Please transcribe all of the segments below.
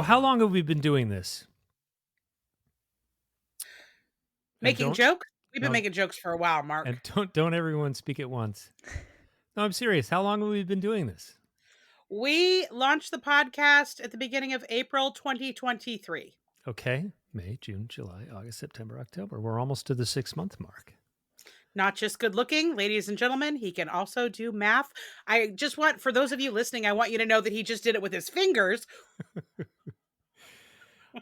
how long have we been doing this? And Making don't jokes? We've been no, making jokes for a while, Mark. and don't everyone speak at once. No, I'm serious. How long have we been doing this? We launched the podcast at the beginning of April 2023. Okay, May, June, July, August, September, October. We're almost to the 6-month mark. Not just good looking, ladies and gentlemen, he can also do math. I just want, for those of you listening, I want you to know that he just did it with his fingers.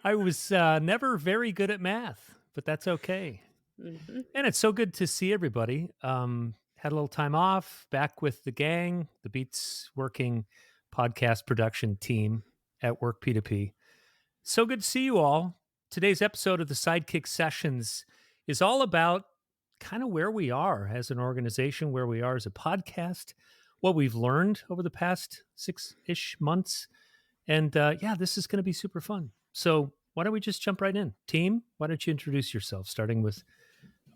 I was never very good at math, but that's okay. Mhm. And it's so good to see everybody. Had a little time off, back with the gang, the Beats Working podcast production team at Work P2P. So good to see you all. Today's episode of the Sidekick Sessions is all about kind of where we are as an organization, where we are as a podcast, what we've learned over the past 6-ish months. And yeah, this is going to be super fun. So why don't we just jump right in? Team, why don't you introduce yourself, starting with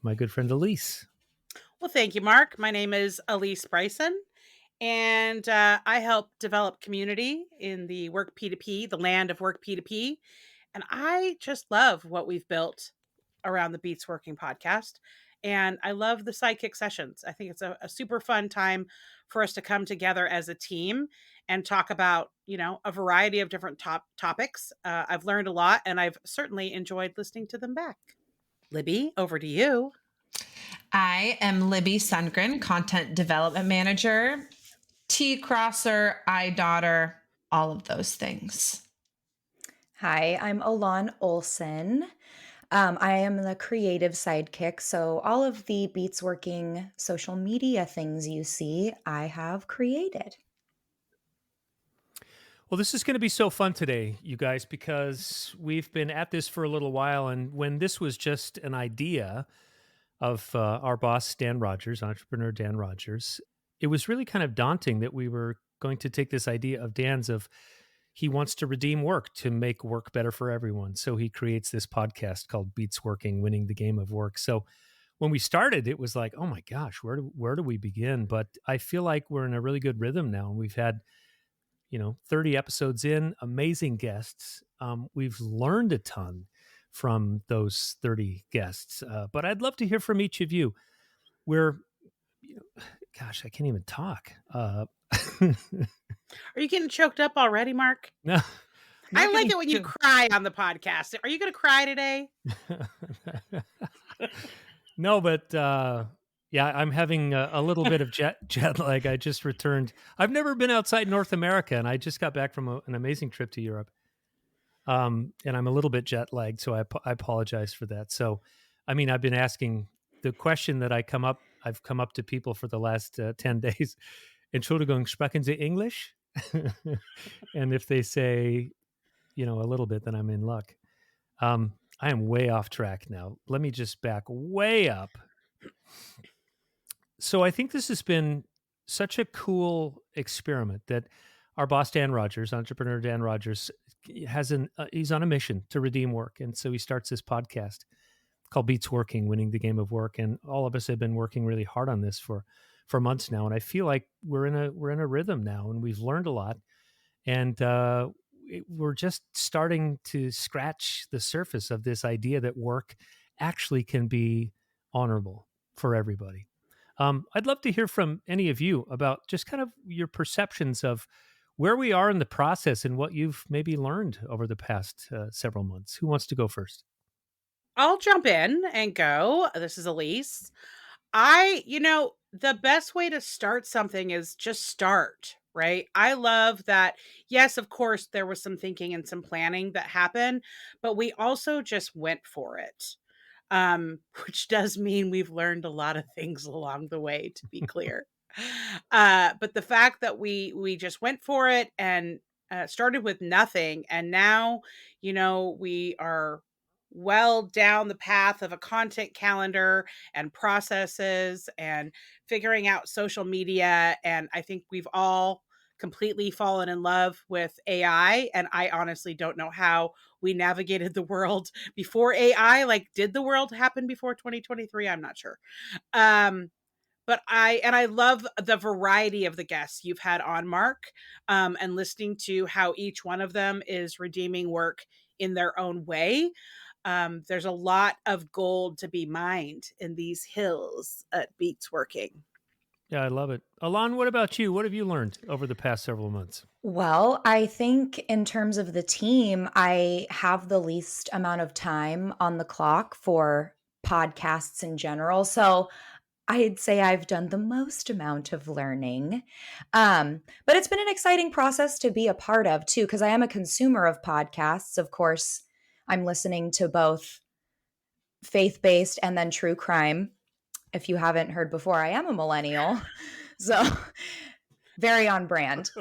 my good friend Elise? Well, thank you, Mark. My name is Elise Bryson, and I help develop community in the Work P2P, the land of Work P2P. And I just love what we've built around the Beats Working podcast. And I love the Sidekick sessions. I think it's a super fun time for us to come together as a team and talk about, a variety of different topics. I've learned a lot, and I've certainly enjoyed listening to them back. Libby, over to you. I am Libby Sundgren, Content Development Manager, T crosser, I daughter, all of those things. Hi, I'm Alon Olson. I am the creative sidekick. So, all of the Beats Working social media things you see, I have created. Well, this is going to be so fun today, you guys, because we've been at this for a little while. And when this was just an idea of our boss, Dan Rogers, entrepreneur Dan Rogers, it was really kind of daunting that we were going to take this idea of Dan's of he wants to redeem work to make work better for everyone. So he creates this podcast called Beats Working, Winning the Game of Work. So when we started, it was like, oh my gosh, where do we begin? But I feel like we're in a really good rhythm now. And we've had 30 episodes in, amazing guests. We've learned a ton from those 30 guests. But I'd love to hear from each of you. We're, gosh, I can't even talk. Are you getting choked up already, Mark? No, I like it when you cry on the podcast. Are you going to cry today? No, but yeah, I'm having a little bit of jet lag. I just returned. I've never been outside North America, and I just got back from an amazing trip to Europe. And I'm a little bit jet lagged, so I apologize for that. So, I mean, I've been asking the question that I've come up to people for the last 10 days. Entschuldigung, sprechen Sie English? And if they say, a little bit, then I'm in luck. I am way off track now. Let me just back way up. So I think this has been such a cool experiment that our boss, Dan Rogers, entrepreneur Dan Rogers, he's on a mission to redeem work. And so he starts this podcast called Beats Working, Winning the Game of Work. And all of us have been working really hard on this for months now. And I feel like we're in a rhythm now, and we've learned a lot. And we're just starting to scratch the surface of this idea that work actually can be honorable for everybody. I'd love to hear from any of you about just kind of your perceptions of where we are in the process and what you've maybe learned over the past several months. Who wants to go first? I'll jump in and go. This is Elise. The best way to start something is just start, right? I love that. Yes, of course, there was some thinking and some planning that happened, but we also just went for it. Which does mean we've learned a lot of things along the way, to be clear. But the fact that we just went for it and started with nothing, and now, we are well down the path of a content calendar and processes and figuring out social media. And I think we've all completely fallen in love with AI. And I honestly don't know how we navigated the world before AI. Like, did the world happen before 2023? I'm not sure. but I love the variety of the guests you've had on, Mark, and listening to how each one of them is redeeming work in their own way. There's a lot of gold to be mined in these hills at Beats Working. Yeah, I love it. Alon, what about you? What have you learned over the past several months? Well, I think in terms of the team, I have the least amount of time on the clock for podcasts in general. So I'd say I've done the most amount of learning. But it's been an exciting process to be a part of too, because I am a consumer of podcasts. Of course, I'm listening to both faith based and then true crime. If you haven't heard before, I am a millennial. So very on brand.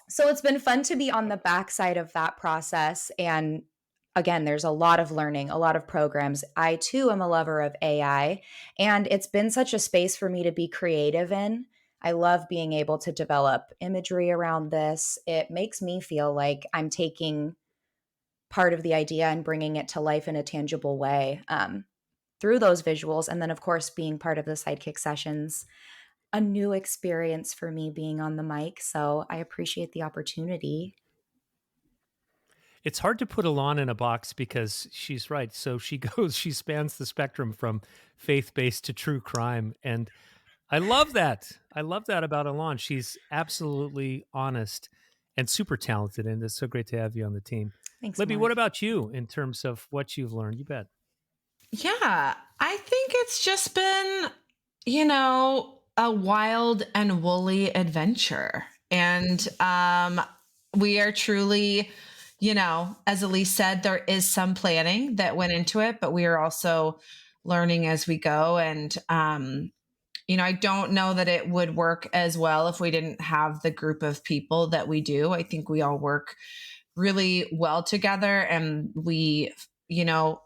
So it's been fun to be on the backside of that process. And again, there's a lot of learning, a lot of programs. I too am a lover of AI, and it's been such a space for me to be creative in. I love being able to develop imagery around this. It makes me feel like I'm taking part of the idea and bringing it to life in a tangible way through those visuals. And then, of course, being part of the Sidekick sessions, a new experience for me being on the mic. So I appreciate the opportunity. It's hard to put Alon in a box because she's right. So she spans the spectrum from faith-based to true crime. And I love that. I love that about Alon. She's absolutely honest and super talented. And it's so great to have you on the team. Thanks, Libby, what Mark. about you in terms of what you've learned? You bet. Yeah, I think it's just been, a wild and woolly adventure. And we are truly, as Elise said, there is some planning that went into it, but we are also learning as we go. And, I don't know that it would work as well if we didn't have the group of people that we do. I think we all work really well together, and we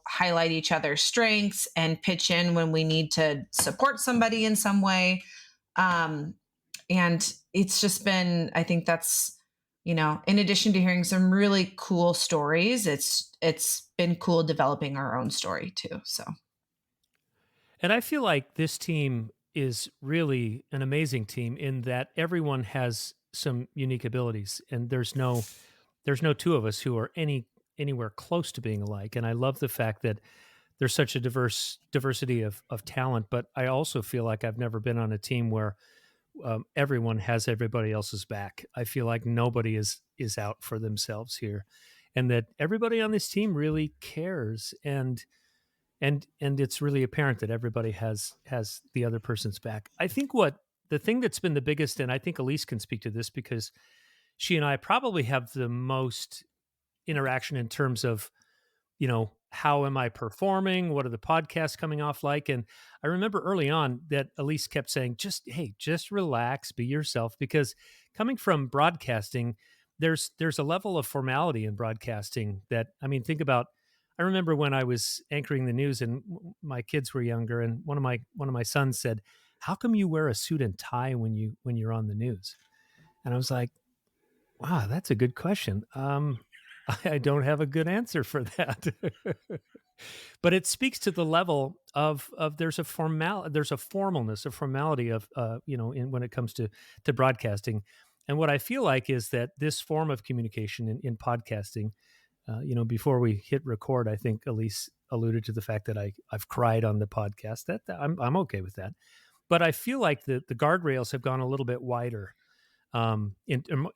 highlight each other's strengths and pitch in when we need to support somebody in some way. And it's just been, I think that's, in addition to hearing some really cool stories, it's been cool developing our own story too. So And I feel like this team is really an amazing team in that everyone has some unique abilities, and there's no two of us who are anywhere close to being alike. And I love the fact that there's such a diversity of talent. But I also feel like I've never been on a team where everyone has everybody else's back. I feel like nobody is out for themselves here, and that everybody on this team really cares. And it's really apparent that everybody has the other person's back. I think what the thing that's been the biggest, and I think Elise can speak to this because she and I probably have the most interaction in terms of, how am I performing? What are the podcasts coming off like? And I remember early on that Elise kept saying, just relax, be yourself, because coming from broadcasting, there's a level of formality in broadcasting that, I mean, think about, I remember when I was anchoring the news and my kids were younger, and one of my sons said, "How come you wear a suit and tie when you're on the news?" And I was like, "Wow, that's a good question. I don't have a good answer for that." But it speaks to the level of there's a formalness, a formality of in when it comes to broadcasting. And what I feel like is that this form of communication in podcasting, before we hit record, I think Elise alluded to the fact that I've cried on the podcast. That I'm okay with that. But I feel like the guardrails have gone a little bit wider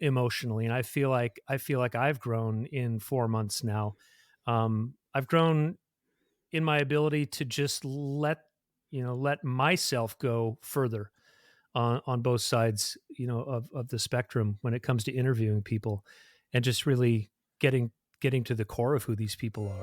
emotionally, and I feel like I've grown in 4 months now. I've grown in my ability to just let myself go further on both sides, of the spectrum when it comes to interviewing people, and just really getting to the core of who these people are.